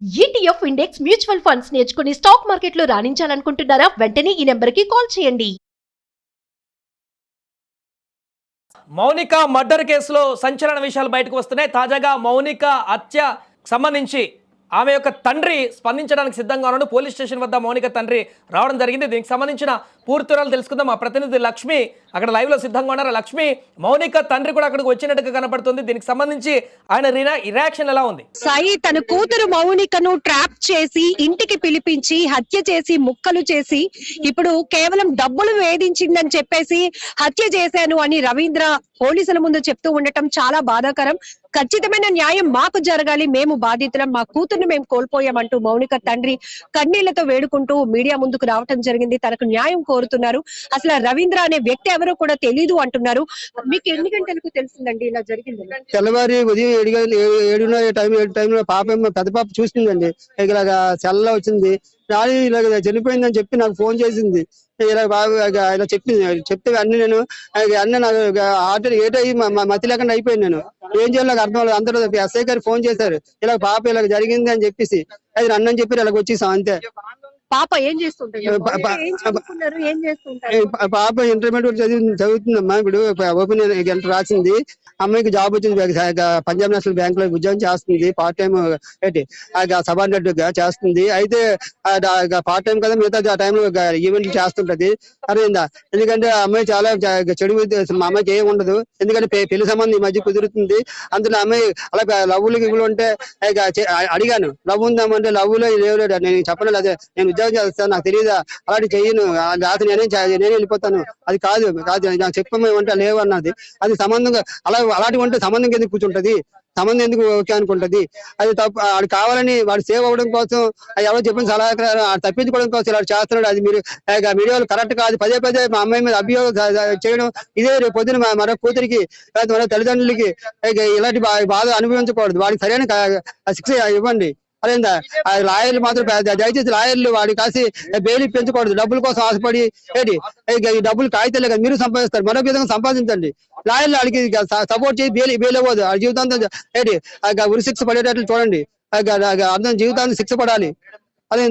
ETF index mutual funds నేర్చుకుని stock మార్కెట్లో రాణించాలనుకుంటున్నారా? వెంటనే ఈ నెంబర్కి కాల్ చేయండి. మౌనిక మర్డర్ కేసులో సంచలన విషయాలు బయటకు వస్తున్నాయి. తాజాగా మౌనిక హత్య సంబంధించి ఆమె యొక్క తండ్రి స్పందించడానికి సిద్ధంగా ఉన్నాడు. పోలీస్ స్టేషన్ వద్ద మౌనిక తండ్రి రావడం జరిగింది. దీనికి సంబంధించిన పూర్తి వివరాలు తెలుసుకుందాం. మా ప్రతినిధి లక్ష్మి అక్కడ లైవ్ లో సిద్ధంగా ఉన్నారు. లక్ష్మి, మౌనిక తండ్రి కూడా అక్కడికి వచ్చినట్టుగా కనపడుతుంది. దీనికి సంబంధించి ఆయన రియాక్షన్ ఎలా ఉంది? సాయి తన కూతురు మౌనికను ట్రాప్ చేసి ఇంటికి పిలిపించి హత్య చేసి ముక్కలు చేసి ఇప్పుడు కేవలం డబ్బులు వేధించిందని చెప్పేసి హత్య చేశాను అని రవీంద్ర పోలీసుల ముందు చెప్తూ ఉండటం చాలా బాధాకరం. ఖచ్చితమైన న్యాయం మాకు జరగాలి, మేము బాధితులం, మా కూతుర్ని మేము కోల్పోయామంటూ మౌనిక తండ్రి కన్నీళ్లతో వేడుకుంటూ మీడియా ముందుకు రావటం జరిగింది. తనకు న్యాయం కోరుతున్నారు. అసలు రవీంద్ర అనే వ్యక్తి ఎవరో కూడా తెలీదు అంటున్నారు. మీకు ఎన్ని గంటలకు తెలిసిందండి ఇలా జరిగింది? తెల్లవారి ఉదయం 7 టైంలో పాప పెద్ద పాప చూస్తుందండి. ఇలాగా సెల్ల వచ్చింది, రాణి ఇలాగ చనిపోయిందని చెప్పి నాకు ఫోన్ చేసింది. ఇలా బాబు ఇలా చెప్తే అన్ని నేను అన్నీ నాకు ఆర్డర్ ఏటయ్యి మతి లేకుండా అయిపోయింది. నేను ఏం చేయాలి నాకు అర్థం లేదు. అందరూ ఎస్ఐ గారు ఫోన్ చేశారు, ఇలా పాప ఇలా జరిగింది అని చెప్పేసి. అది నన్ను చెప్పి ఇలా వచ్చేసాం అంతే. పాప ఏం చేస్తుంటారు? పాప ఇంటర్మీడియట్ చదువుతుందమ్మా. ఇప్పుడు ఓపెన్ ఎంటర్ రాసింది. అమ్మాయికి జాబ్ వచ్చింది, పంజాబ్ నేషనల్ బ్యాంక్ లో ఉద్యోగం చేస్తుంది. పార్ట్ టైం సబార్డినేట్ గా చేస్తుంది. అయితే పార్ట్ టైం కదా, మిగతా టైంలో ఈవెంట్లు చేస్తుంటది. అర్థమైందా? ఎందుకంటే అమ్మాయి చాలా చెడు, మా అమ్మాయికి ఏమి ఉండదు. ఎందుకంటే పెళ్లి సంబంధం ఈ మధ్య కుదురుతుంది. అందులో అమ్మాయి అలా లవ్వులు ఇవ్వలు ఉంటే అడిగాను, లవ్ ఉందామంటే లవ్ లో లేవు, నేను చెప్పలేదు. అదే నేను ఉద్యోగం చేస్తాను, నాకు తెలియదా, అలాంటి చెయ్యను, లేకపోతే నేనే వెళ్ళిపోతాను. అది కాదు నాకు చెప్పమంటే లేవు అన్నది. అది సంబంధంగా అలాంటి ఉంటే సంబంధం ఎందుకు కూర్చుంటది, సంబంధం ఎందుకు ఓకే అనుకుంటది. అది తప్పు. వాడు కావాలని వాడు సేవ్ అవ్వడం కోసం ఎవరో చెప్పిన సలహా తప్పించుకోవడం కోసం ఇలా చేస్తున్నాడు. అది మీరు మీడియాలో కరెక్ట్ కాదు. పదే మా అమ్మాయి మీద అభియోగం చేయడం ఇదే. రేపు పొద్దున మరో కూతురికి మరో తల్లిదండ్రులకి ఇలాంటి బాధ అనుభవించకూడదు. వాడికి సరైన శిక్ష ఇవ్వండి. అదేందా లాయర్లు మాత్రం దయచేసి లాయర్లు వాడి కాసి బెయిల్ పెంచకూడదు. డబ్బుల కోసం ఆశపడి ఏంటి ఈ డబ్బులు కాగితాలే కదా మీరు సంపాదిస్తారు, మరొక విధంగా సంపాదించండి. లాయర్లు వాడికి సపోర్ట్ చేసి బెయిల్ ఇవ్వదు. ఆ జీవితాంతం ఏంటి ఉరి శిక్ష పడేటట్లు చూడండి. అర్థం జీవితాంతం శిక్ష పడాలి. అదే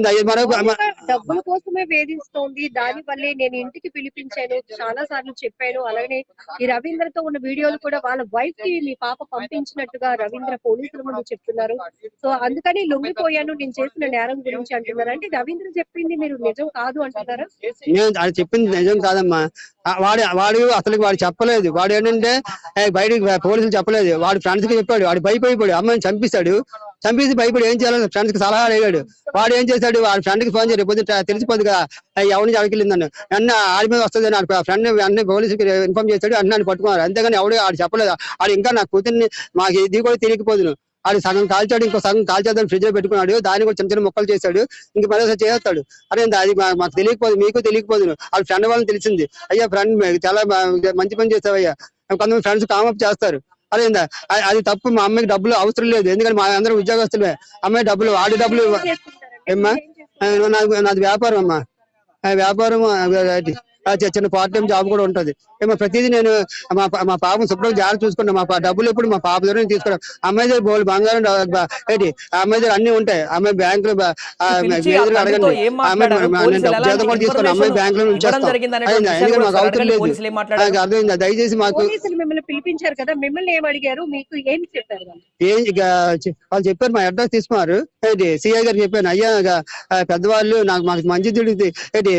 డబ్బుల కోసమే వేధిస్తోంది. దాని వల్లే నేను ఇంటికి పిలిపించాను, చాలా సార్లు చెప్పాను. అలాగే ఈ రవీంద్రతో ఉన్న వీడియోలు కూడా వాళ్ళ వైఫ్ కి మీ పాప పంపించినట్టుగా రవీంద్ర పోలీసుల ముందు చెప్తున్నారు. సో అందుకని లొంగిపోయాను నేను చేసిన నేరం గురించి అంటున్నారు. అంటే రవీంద్ర చెప్పింది మీరు నిజం కాదు అంటున్నారా? నేను చెప్పింది నిజం కాదమ్మా. వాడు అసలు వాడు చెప్పలేదు. వాడు ఏంటంటే బయటకి పోలీసులు చెప్పలేదు. వాడు ఫ్రెండ్స్ కి చెప్పాడు. వాడు భయపడిపోయాడు, అమ్మాయిని చంపేసి భయపడి ఏం చేయాలని ఫ్రెండ్స్ కి సలహా అడిగాడు. వాడు ఏం చేశాడు, వాడి ఫ్రెండ్ కి ఫోన్ చేసి రేపు తెలిసిపోదు కదా ఎవరిని అడిగిలిందని, అన్న ఆడి మీద వస్తుంది అని ఫ్రెండ్ అన్ని పోలీసుకి ఇన్ఫార్మ్ చేశాడు. అన్నాన్ని పట్టుకున్నారు. అంతేగాని ఎవడు ఆడు చెప్పలేదు. ఆడు ఇంకా నా కూతుర్ని మాకు ఇది కూడా తెలియకపోదును. ఆడు సగం కాల్చాడు, ఇంకో సగం కాల్చేద్దాం ఫ్రిడ్జ్ లో పెట్టుకున్నాడు. దాన్ని కూడా చిన్న చిన్న మొక్కలు చేశాడు. ఇంక మరోసారి చేస్తాడు. అదే అది మాకు తెలియకపోదు, మీకు తెలియకపోదు. వాళ్ళ ఫ్రెండ్ వాళ్ళని తెలిసింది. అయ్యా ఫ్రెండ్ చాలా మంచి పని చేస్తావయ్యా. కొంతమంది ఫ్రెండ్స్ కామప్ చేస్తారు. అదేందా అది తప్పు. మా అమ్మాయికి డబ్బులు అవసరం లేదు, ఎందుకంటే మా అందరం ఉద్యోగస్తులే. అమ్మాయి డబ్బులు వాడి డబ్బులు ఏమ్మా నాది వ్యాపారం అమ్మా. వ్యాపారం చిన్న పార్ట్ టైం జాబ్ కూడా ఉంటది. ఏమో ప్రతిదీ నేను మా పాపను శుభ్రం జాగ్రత్త చూసుకుంటాను. మా డబ్బులు ఎప్పుడు మా పాప దగ్గర తీసుకున్నాం. అమ్మాయి దగ్గర బోల్డ్ బంగారం ఏంటి అమ్మాయి దగ్గర అన్ని ఉంటాయి. అమ్మాయి బ్యాంకులో అడగండి, జీతం కూడా తీసుకున్నాను. అమ్మాయి బ్యాంక్ లో ఎందుకంటే మాకు అవసరం లేదు. అర్థమైందా? దయచేసి మాకు పిలిపించారు కదా, మిమ్మల్ని ఏం అడిగారు, మీకు ఏం చెప్పారు? వాళ్ళు చెప్పారు, మా అడ్రస్ తీసుకున్నారు. ఏంటి సిఐ గారు చెప్పాను, అయ్యా పెద్దవాళ్ళు మాకు మంచి తిరిగి ఏంటి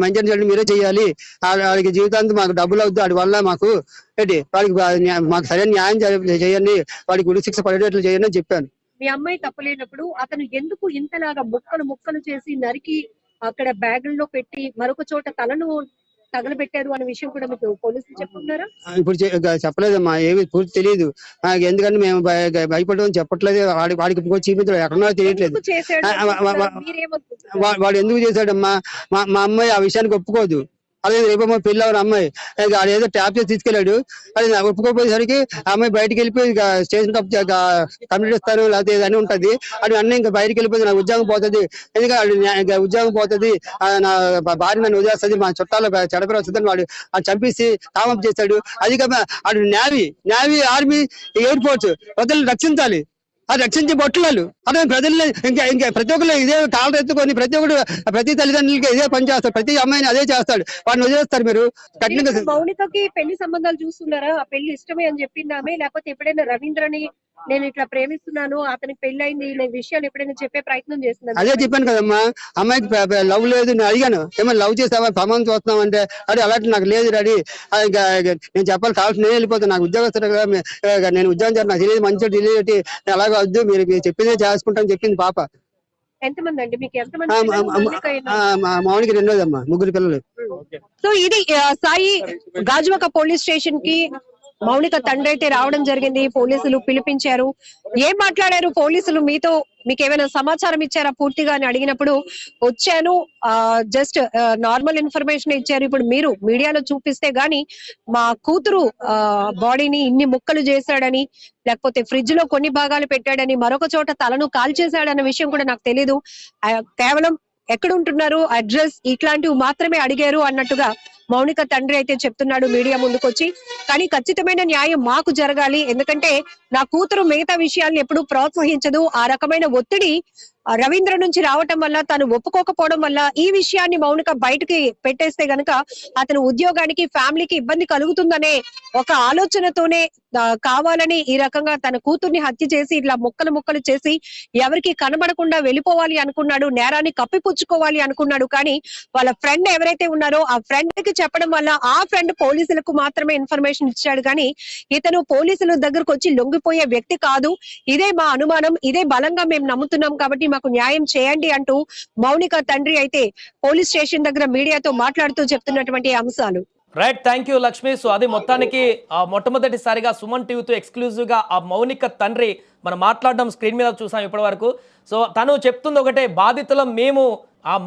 మంచి మీరే చెయ్యాలి. వాడికి జీవితాంతం మాకు డబ్బులు అవుతుంది. వాడి వల్ల మాకు ఏంటి వాడికి మాకు సరైన న్యాయం చేయండి, వాడికి ఉరి శిక్ష పడేటట్లు చేయండి అని చెప్పాను. మీ అమ్మాయి తప్పలేనప్పుడు అతను ఎందుకు ఇంతలాగా ముక్కలు చేసి నరికి అక్కడ బ్యాగుల్లో పెట్టి మరొక చోట తలను తగలబెట్టారు అనే విషయం కూడా మీకు పోలీసులు చెప్పుకున్నారా? ఇప్పుడు చెప్పలేదమ్మా, ఏమి పూర్తి తెలియదు. ఎందుకంటే మేము భయపడడం చెప్పట్లేదు. వాడికి చూపించడం ఎక్కడన్నా తెలియట్లేదు. వాడు ఎందుకు చేశాడమ్మా? మా అమ్మాయి ఆ విషయానికి ఒప్పుకోదు. అదే రేపమ్మా పెళ్ళి అవన్న అమ్మాయి అది ఏదో ట్యాప్ చేసి తీసుకెళ్లాడు. అది ఒప్పుకోపోయేసరికి అమ్మాయి బయటకు వెళ్ళిపోయి స్టేషన్ కంప్లీట్ ఇస్తారు లేకపోతే ఏదైనా ఉంటది. అది అన్నీ ఇంకా బయటకు వెళ్ళిపోతుంది. నాకు ఉద్యోగం పోతుంది, ఎందుకంటే ఉద్యోగం పోతుంది, నా భార్య నన్ను వదిలేస్తుంది, మా చుట్టాలు చెడపరి వస్తుందని వాడు చంపేసి కామప్ చేశాడు. అది అది నేవీ ఆర్మీ ఎయిర్ ఫోర్స్ ప్రజలను రక్షించాలి. అది రక్షించే బొట్టులాలు అదే ప్రజల్ని ఇంకా ప్రతి ఒక్కరు ఇదే కాళ్ళు ఎత్తుకొని ప్రతి తల్లిదండ్రులకి ఇదే పని చేస్తారు, ప్రతి అమ్మాయిని అదే చేస్తాడు, వాడిని వదిలేస్తారు మీరు కఠినంగా. మౌనికకి పెళ్లి సంబంధాలు చూస్తున్నారా? ఆ పెళ్లి ఇష్టమే అని చెప్పింది ఆమె, లేకపోతే ఎప్పుడైనా రవీంద్రని నేను ఇట్లా ప్రేమిస్తున్నాను, అతనికి పెళ్లి అయింది ఈ విషయాలు ఎప్పుడైనా చెప్పే ప్రయత్నం చేస్తున్నాను? అదే చెప్పాను కదమ్మా, అమ్మాయికి లవ్ లేదు. నేను అడిగాను ఏమైనా లవ్ చేసావా, ప్రమాణం చూస్తున్నాం అంటే అదే అలాంటి నాకు లేదు డాడీ, ఇంకా నేను చెప్పాలి కావాల్సి నేను వెళ్ళిపోతాను, నాకు ఉద్యోగస్తుడు కదా, నేను ఉద్యోగం చేయాలి, నాకు తెలియదు మంచి తెలియదు, అలాగే వద్దు మీరు చెప్పిందే చేసుకుంటాను చెప్పింది పాప. ఎంతమంది అండి మీకు? ఎంతమంది? మౌనికి రెండోదమ్మా, 3 పిల్లలు. సో ఇది సాయి గాజువాక పోలీస్ స్టేషన్ కి మౌనిక తండ్రి అయితే రావడం జరిగింది. పోలీసులు పిలిపించారు. ఏం మాట్లాడారు పోలీసులు మీతో? మీకు ఏమైనా సమాచారం ఇచ్చారా పూర్తిగా అని అడిగినప్పుడు వచ్చాను, జస్ట్ నార్మల్ ఇన్ఫర్మేషన్ ఇచ్చారు. ఇప్పుడు మీరు మీడియాలో చూపిస్తే గానీ మా కూతురు బాడీని ఇన్ని ముక్కలు చేశాడని, లేకపోతే ఫ్రిడ్జ్ లో కొన్ని భాగాలు పెట్టాడని, మరొక చోట తలను కాల్చేశాడన్న విషయం కూడా నాకు తెలీదు. కేవలం ఎక్కడ ఉంటున్నారు, అడ్రస్ ఇట్లాంటివి మాత్రమే అడిగారు అన్నట్టుగా మౌనిక తండ్రి అయితే చెప్తున్నాడు మీడియా ముందుకొచ్చి. కానీ ఖచ్చితమైన న్యాయం మాకు జరగాలి, ఎందుకంటే నా కూతురు మిగతా విషయాలను ఎప్పుడూ ప్రోత్సహించదు. ఆ రకమైన ఒత్తిడి రవీంద్ర నుంచి రావటం వల్ల, తను ఒప్పుకోకపోవడం వల్ల ఈ విషయాన్ని మౌనిక బయటకి పెట్టేస్తే గనక అతను ఉద్యోగానికి ఫ్యామిలీకి ఇబ్బంది కలుగుతుందనే ఒక ఆలోచనతోనే కావాలని ఈ రకంగా తన కూతుర్ని హత్య చేసి ఇట్లా ముక్కలు ముక్కలు చేసి ఎవరికి కనబడకుండా వెళ్ళిపోవాలి అనుకున్నాడు, నేరాన్ని కప్పిపుచ్చుకోవాలి అనుకున్నాడు. కానీ వాళ్ళ ఫ్రెండ్ ఎవరైతే ఉన్నారో ఆ ఫ్రెండ్ కి చెప్పడం వల్ల ఆ ఫ్రెండ్ పోలీసులకు మాత్రమే ఇన్ఫర్మేషన్ ఇచ్చాడు. కానీ ఇతను పోలీసుల దగ్గరకు వచ్చి లొంగిపోయే వ్యక్తి కాదు. ఇదే మా అనుమానం, ఇదే బలంగా మేము నమ్ముతున్నాం, కాబట్టి మాకు న్యాయం చేయండి అంటూ మౌనిక తండ్రి అయితే పోలీస్ స్టేషన్ దగ్గర మీడియాతో మాట్లాడుతూ చెప్తున్నటువంటి అంశాలు. Right, thank you Lakshmi. So అది మొత్తానికి మొట్టమొదటిసారిగా సుమన్ టీవీతో ఎక్స్క్లూజివ్ గా ఆ మౌనిక తండ్రి మనం మాట్లాడడం స్క్రీన్ మీద చూసాం ఇప్పటి వరకు. సో తను చెప్తుంది ఒకటే, బాధితులం మేము,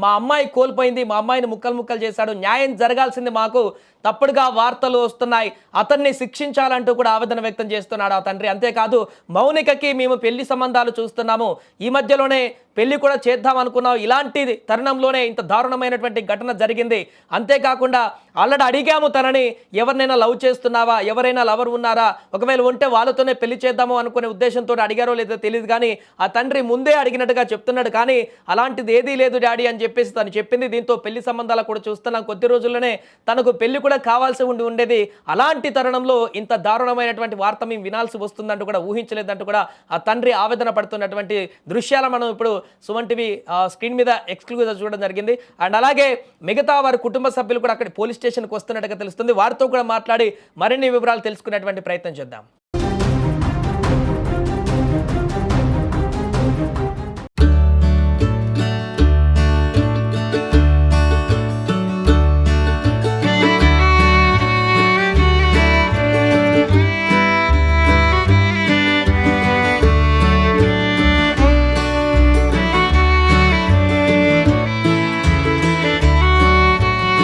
మా అమ్మాయి కోల్పోయింది, మా అమ్మాయిని ముక్కలు ముక్కలు చేశాడు, న్యాయం జరగాల్సింది మాకు, తప్పుడుగా వార్తలు వస్తున్నాయి, అతన్ని శిక్షించాలంటూ కూడా ఆవేదన వ్యక్తం చేస్తున్నాడు ఆ తండ్రి. అంతేకాదు మౌనికకి మేము పెళ్లి సంబంధాలు చూస్తున్నాము, ఈ మధ్యలోనే పెళ్లి కూడా చేద్దాం అనుకున్నాం, ఇలాంటి తరుణంలోనే ఇంత దారుణమైనటువంటి ఘటన జరిగింది. అంతేకాకుండా ఆల్రెడీ అడిగాము తనని, ఎవరినైనా లవ్ చేస్తున్నావా, ఎవరైనా లవర్ ఉన్నారా, ఒకవేళ ఉంటే వాళ్ళతోనే పెళ్లి చేద్దాము అనుకునే ఉద్దేశంతో అడిగారో లేదో తెలియదు. కానీ ఆ తండ్రి ముందే అడిగినట్టుగా చెప్తున్నాడు. కానీ అలాంటిది ఏదీ లేదు డాడీ అని చెప్పేసి తను చెప్పింది. దీంతో పెళ్లి సంబంధాలు కూడా చూస్తున్నాం, కొద్ది రోజుల్లోనే తనకు పెళ్లి కూడా కావాల్సి ఉండేది. అలాంటి తరుణంలో ఇంత దారుణమైనటువంటి వార్త మేము వినాల్సి వస్తుందంటూ కూడా ఊహించలేదంటూ కూడా ఆ తండ్రి ఆవేదన పడుతున్నటువంటి దృశ్యాలు మనం ఇప్పుడు సుమన్ టీవీ స్క్రీన్ మీద ఎక్స్క్లూజివ్గా చూడడం జరిగింది. అండ్ అలాగే మిగతా వారి కుటుంబ సభ్యులు కూడా అక్కడ పోలీస్ స్టేషన్కి వస్తున్నట్టుగా తెలుస్తుంది. వారితో కూడా మాట్లాడి మరిన్ని వివరాలు తెలుసుకునేటువంటి ప్రయత్నం చేద్దాం.